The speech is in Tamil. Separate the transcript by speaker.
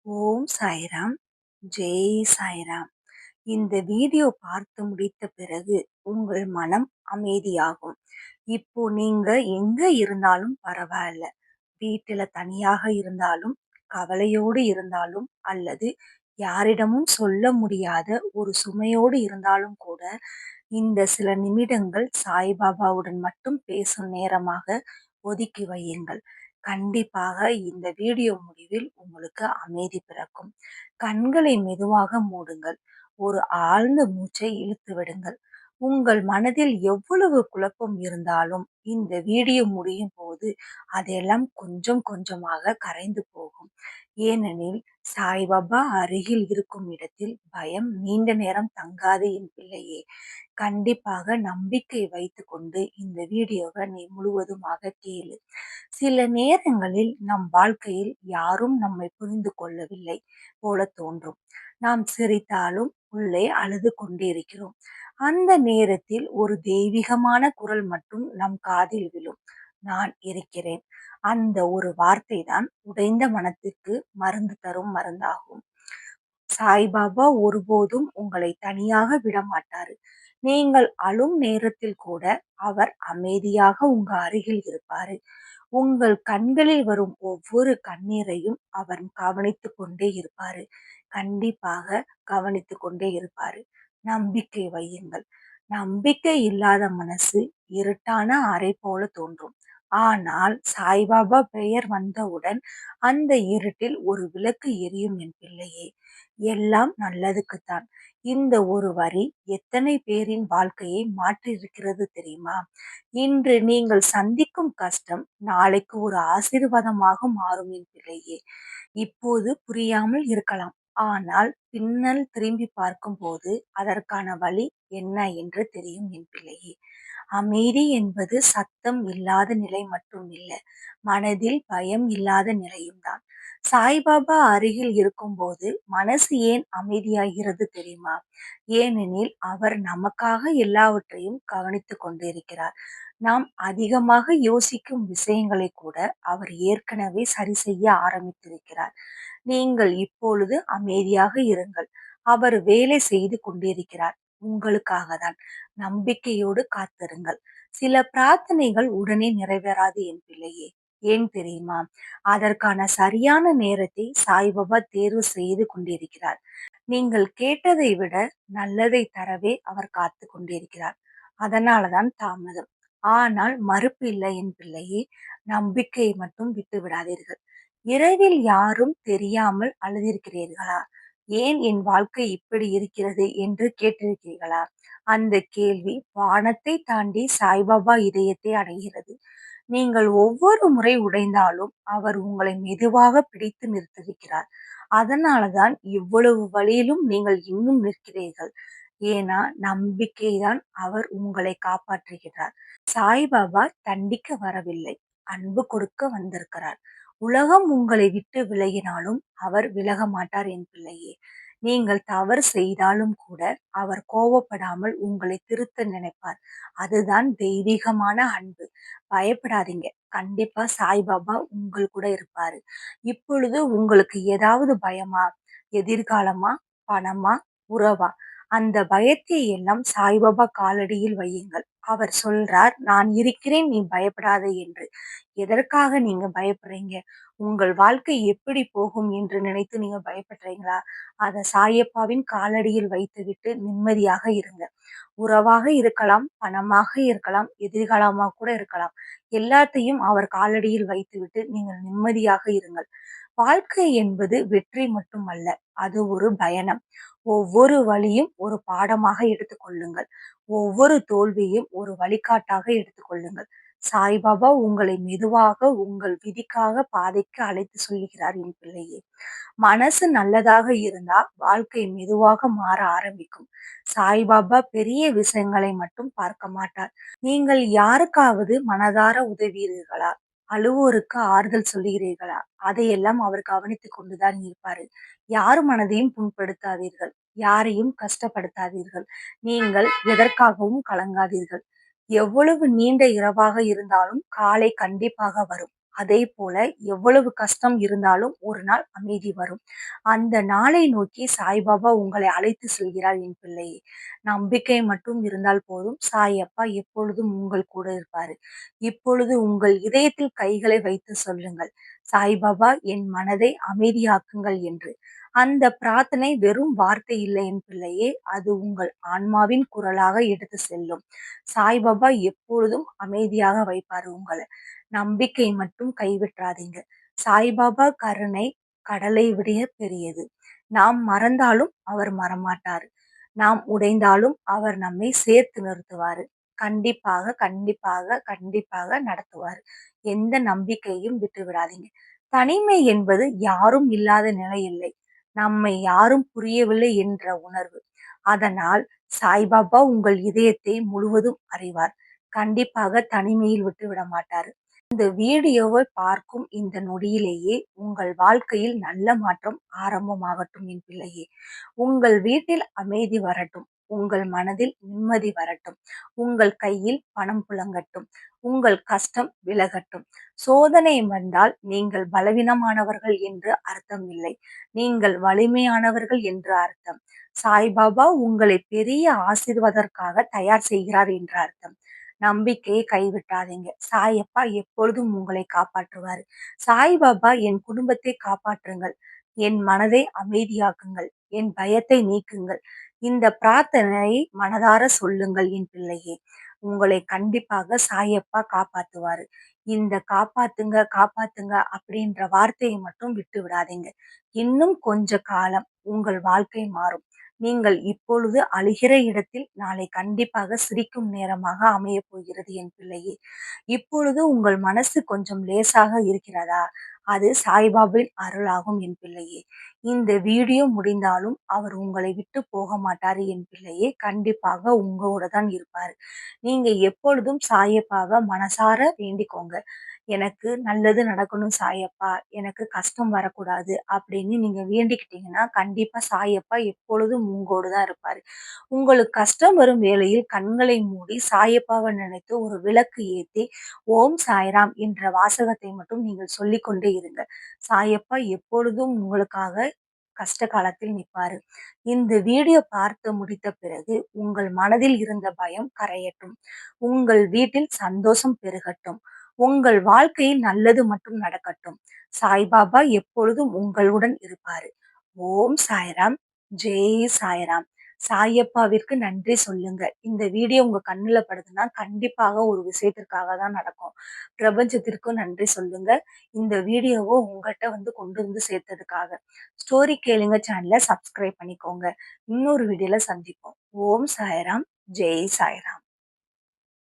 Speaker 1: ஓம் சாய்ராம். ஜெய் சாய்ராம். இந்த வீடியோ பார்த்து முடித்த பிறகு உங்கள் மனம் அமைதியாகும். இப்போ நீங்க எங்க இருந்தாலும் பரவாயில்ல. வீட்டுல தனியாக இருந்தாலும், கவலையோடு இருந்தாலும், அல்லது யாரிடமும் சொல்ல முடியாத ஒரு சுமையோடு இருந்தாலும் கூட, இந்த சில நிமிடங்கள் சாய்பாபாவுடன் மட்டும் பேசும் நேரமாக ஒதுக்கி வையுங்கள். கண்டிப்பாக இந்த வீடியோ முடிவில் உங்களுக்கு அமைதி பிறக்கும். கண்களை மெதுவாக மூடுங்கள். ஒரு ஆழ்ந்த மூச்சை இழுத்து விடுங்கள். உங்கள் மனதில் எவ்வளவு குழப்பம் இருந்தாலும் இந்த வீடியோ முடியும் போது அதெல்லாம் கொஞ்சம் கொஞ்சமாக கரைந்து போகும். ஏனெனில் சாய்பாபா அருகில் இருக்கும் இடத்தில் பயம் நீண்ட நேரம் தங்காது என் பிள்ளையே. கண்டிப்பாக நம்பிக்கை வைத்துக்கொண்டு இந்த வீடியோவை நீ முழுவதுமாக கேளு. சில நேரங்களில் நம் வாழ்க்கையில் யாரும் நம்மை புரிந்து கொள்ளவில்லை போல தோன்றும். நாம் சிரித்தாலும் உள்ளே அழுது கொண்டிருக்கிறோம். அந்த நேரத்தில் ஒரு தெய்வீகமான குரல் மட்டும் நம் காதில் விழும். நான் இருக்கிறேன். அந்த ஒரு வார்த்தை தான் உடைந்த மனத்துக்கு மருந்து தரும் மருந்தாகும். சாய்பாபா ஒருபோதும் உங்களை தனியாக விட மாட்டாரு. நீங்கள் அழும் நேரத்தில் கூட அவர் அமைதியாக உங்க அருகில் இருப்பாரு. உங்கள் கண்களில் வரும் ஒவ்வொரு கண்ணீரையும் அவர் கவனித்துக் கொண்டே இருப்பாரு. கண்டிப்பாக கவனித்துக் கொண்டே இருப்பாரு. நம்பிக்கை வையுங்கள். நம்பிக்கை இல்லாத மனசு இருட்டான அறை போல தோன்றும். ஆனால் சாய்பாபா பெயர் வந்தவுடன் அந்த இருட்டில் ஒரு விளக்கு எரியும் என் பிள்ளையே. எல்லாம் நல்லதுக்குத்தான். இந்த ஒரு வரி எத்தனை பேரின் வாழ்க்கையை மாற்றியிருக்கிறது தெரியுமா? இன்று நீங்கள் சந்திக்கும் கஷ்டம் நாளைக்கு ஒரு ஆசீர்வாதமாக மாறும் என் பிள்ளையே. இப்போது புரியாமல் இருக்கலாம். ஆனால் பின்னல் திரும்பி பார்க்கும்போது அதற்கான வழி என்ன என்று தெரியும் என் பிள்ளையே. அமைதி என்பது சத்தம் இல்லாத நிலை மட்டும் இல்லை. மனதில் பயம் இல்லாத நிலையும் தான். சாய்பாபா அருகில் இருக்கும்போது மனசு ஏன் அமைதியாகிறது தெரியுமா? ஏனெனில் அவர் நமக்காக எல்லாவற்றையும் கவனித்துக் கொண்டிருக்கிறார். நாம் அதிகமாக யோசிக்கும் விஷயங்களை கூட அவர் ஏற்கனவே சரி செய்ய ஆரம்பித்திருக்கிறார். நீங்கள் இப்பொழுது அமைதியாக இருங்கள். அவர் வேலை செய்து கொண்டிருக்கிறார். உங்களுக்காக தான். நம்பிக்கையோடு காத்திருங்கள். சில பிரார்த்தனைகள் உடனே நிறைவேறாது என் பிள்ளையே. ஏன் தெரியுமா? அதற்கான சரியான நேரத்தை சாய்பாபா தேர்வு செய்து கொண்டிருக்கிறார். நீங்கள் கேட்டதை விட நல்லதை தரவே அவர் காத்து கொண்டிருக்கிறார். அதனாலதான் தாமதம். ஆனால் மறுப்பு இல்லை என் பிள்ளையே. நம்பிக்கையை மட்டும் விட்டு விடாதீர்கள். இரவில் யாரும் தெரியாமல் அழுதிருக்கிறீர்களா? ஏன் என் வாழ்க்கை இப்படி இருக்கிறது என்று கேட்டிருக்கிறீர்களா? அந்த கேள்வி வானத்தை தாண்டி சாய்பாபா இதயத்தை அடைகிறது. நீங்கள் ஒவ்வொரு முறை உடைந்தாலும் அவர் உங்களை மெதுவாக பிடித்து நிறுத்திருக்கிறார். அதனாலதான் இவ்வளவு வழியிலும் நீங்கள் இன்னும் நிற்கிறீர்கள். ஏன்னா நம்பிக்கைதான் அவர் உங்களை காப்பாற்றுகிறார். சாய்பாபா தண்டிக்க வரவில்லை, அன்பு கொடுக்க வந்திருக்கிறார். உலகம் உங்களை விட்டு விலகினாலும் அவர் விலக மாட்டார் என் பிள்ளையே. நீங்கள் தவறு செய்தாலும் கூட அவர் கோபப்படாமல் உங்களை திருத்த நினைப்பார். அதுதான் தெய்வீகமான அன்பு. பயப்படாதீங்க. கண்டிப்பா சாய்பாபா உங்கள் கூட இருப்பாரு. இப்பொழுது உங்களுக்கு ஏதாவது பயமா? எதிர்காலமா? பணமா? உறவா? அந்த பயத்தை எல்லாம் சாய்பாபா காலடியில் வையுங்கள். அவர் சொல்றார், நான் இருக்கிறேன், நீ பயப்படாதே என்று. எதற்காக நீங்க பயப்படுறீங்க? உங்கள் வாழ்க்கை எப்படி போகும் என்று நினைத்து நீங்க பயப்படுறீங்களா? அத சாயப்பாவின் காலடியில் வைத்துவிட்டு நிம்மதியாக இருங்க. உறவாக இருக்கலாம், பணமாக இருக்கலாம், எதிர்காலமாக கூட இருக்கலாம். எல்லாத்தையும் அவர் காலடியில் வைத்துவிட்டு நீங்கள் நிம்மதியாக இருங்கள். வாழ்க்கை என்பது வெற்றி மட்டுமல்ல, அது ஒரு பயணம். ஒவ்வொரு வழியும் ஒரு பாடமாக எடுத்துக்கொள்ளுங்கள். ஒவ்வொரு தோல்வியும் ஒரு வழிகாட்டாக எடுத்துக்கொள்ளுங்கள். சாய்பாபா உங்களை மெதுவாக உங்கள் விதிக்காக பாதைக்கு அழைத்து சொல்லுகிறார் என் பிள்ளையே. மனசு நல்லதாக இருந்தா வாழ்க்கை மெதுவாக மாற ஆரம்பிக்கும். சாய்பாபா பெரிய விஷயங்களை மட்டும் பார்க்க மாட்டார். நீங்கள் யாருக்காவது மனதார உதவுகிறீர்களா? அழுவோருக்கு ஆறுதல் சொல்லுகிறீர்களா? அதையெல்லாம் அவர் கவனித்துக் கொண்டுதான் இருப்பாரு. யார் மனதையும் புண்படுத்தாதீர்கள். யாரையும் கஷ்டப்படுத்தாதீர்கள். நீங்கள் எதற்காகவும் கலங்காதீர்கள். எவ்வளவு நீண்ட இரவாக இருந்தாலும் காலை கண்டிப்பாக வரும். அதே போல எவ்வளவு கஷ்டம் இருந்தாலும் ஒரு நாள் அமைதி வரும். அந்த நாளை நோக்கி சாய்பாபா உங்களை அழைத்து செல்கிறார் என் பிள்ளையே. நம்பிக்கை மட்டும் இருந்தால் போதும். சாயப்பா எப்பொழுதும் உங்கள் கூட இருப்பாரு. இப்பொழுது உங்கள் இதயத்தில் கைகளை வைத்து சொல்லுங்கள், சாய்பாபா என் மனதை அமைதியாக்குங்கள் என்று. அந்த பிரார்த்தனை வெறும் வார்த்தை இல்லை என் பிள்ளையே, அது உங்கள் ஆன்மாவின் குரலாக எடுத்து செல்லும். சாய்பாபா எப்பொழுதும் அமைதியாக வைப்பாரு உங்கள. நம்பிக்கை மட்டும் கைவிட்றாதீங்க. சாய்பாபா கருணை கடலை விட பெரியது. நாம் மறந்தாலும் அவர் மறமாட்டாரு. நாம் உடைந்தாலும் அவர் நம்மை சேர்த்து நிறுத்துவாரு. கண்டிப்பாக, கண்டிப்பாக, கண்டிப்பாக நடத்துவாரு. எந்த நம்பிக்கையும் விட்டு விடாதீங்க. தனிமை என்பது யாரும் இல்லாத நிலை இல்லை. நம்மை யாரும் புரியவில்லை என்ற உணர்வு. அதனால் சாய்பாபா உங்கள் இதயத்தை முழுவதும் அறிவார். கண்டிப்பாக தனிமையில் விட்டு விட மாட்டாரு. இந்த வீடியோவை பார்க்கும் இந்த நொடியிலேயே உங்கள் வாழ்க்கையில் நல்ல மாற்றம் ஆரம்பமாகட்டும் என் பிள்ளையே. உங்கள் வீட்டில் அமைதி வரட்டும். உங்கள் மனதில் நிம்மதி வரட்டும். உங்கள் கையில் பணம் புழங்கட்டும். உங்கள் கஷ்டம் விலகட்டும். சோதனை வந்தால் நீங்கள் பலவீனமானவர்கள் என்று அர்த்தம் இல்லை. நீங்கள் வலிமையானவர்கள் என்று அர்த்தம். சாய்பாபா உங்களை பெரிய ஆசீர்வாதத்திற்காக தயார் செய்கிறார் என்று அர்த்தம். நம்பிக்கையை கைவிட்டாதீங்க. சாயப்பா எப்பொழுதும் உங்களை காப்பாற்றுவாரு. சாய்பாபா என் குடும்பத்தை காப்பாற்றுங்கள். என் மனதை அமைதியாக்குங்கள். என் பயத்தை நீக்குங்கள். இந்த பிரார்த்தனையை மனதார சொல்லுங்கள் என் பிள்ளையே. உங்களை கண்டிப்பாக சாயப்பா காப்பாத்துவாரு. இந்த காப்பாத்துங்க, காப்பாத்துங்க அப்படின்ற வார்த்தையை மட்டும் விட்டு விடாதீங்க. இன்னும் கொஞ்ச காலம் உங்கள் வாழ்க்கை மாறும். நீங்கள் இப்பொழுது அழுகிற இடத்தில் நாளை கண்டிப்பாக சிரிக்கும் நேரமாக அமையப் போகிறது என் பிள்ளையே. இப்பொழுது உங்கள் மனசு கொஞ்சம் லேசாக இருக்கிறதா? அது சாய்பாபாவின் அருளாகும் என் பிள்ளையே. இந்த வீடியோ முடிந்தாலும் அவர் உங்களை விட்டு போக மாட்டாரு என் பிள்ளையே. கண்டிப்பாக உங்களோட தான் இருப்பாரு. நீங்க எப்பொழுதும் சாயப்பாவ மனசார வேண்டிக்கோங்க. எனக்கு நல்லது நடக்கணும் சாயப்பா, எனக்கு கஷ்டம் வரக்கூடாது அப்படின்னு நீங்க வேண்டிக்கிட்டீங்கன்னா, கண்டிப்பா சாயப்பா எப்பொழுதும் உங்களோடு தான் இருப்பாரு. உங்களுக்கு கஷ்டம் வரும் வேளையில் கண்களை மூடி சாயப்பாவை நினைத்து ஒரு விளக்கு ஏத்தி, ஓம் சாய்ராம் என்ற வாசகத்தை மட்டும் நீங்கள் சொல்லிக்கொண்டே இருங்க. சாயப்பா எப்பொழுதும் உங்களுக்காக கஷ்ட காலத்தில் நிற்பாரு. இந்த வீடியோ பார்த்து முடித்த பிறகு உங்கள் மனதில் இருந்த பயம் கரையட்டும். உங்கள் வீட்டில் சந்தோஷம் பெருகட்டும். உங்கள் வாழ்க்கையில் நல்லது மட்டும் நடக்கட்டும். சாய்பாபா எப்பொழுதும் உங்களுடன் இருப்பாரு. ஓம் சாய்ராம். ஜெய் சாய்ராம். சாயப்பாவிற்கு நன்றி சொல்லுங்க. இந்த வீடியோ உங்க கண்ணுல படுதுன்னா கண்டிப்பாக ஒரு விஷயத்திற்காக தான் நடக்கும். பிரபஞ்சத்திற்கும் நன்றி சொல்லுங்க. இந்த வீடியோவை உங்கள்கிட்ட கொண்டு வந்து சேர்த்ததுக்காக. ஸ்டோரி கேளுங்க சேனலை சப்ஸ்கிரைப் பண்ணிக்கோங்க. இன்னொரு வீடியோல சந்திப்போம். ஓம் சாய்ராம். ஜெய் சாய்ராம்.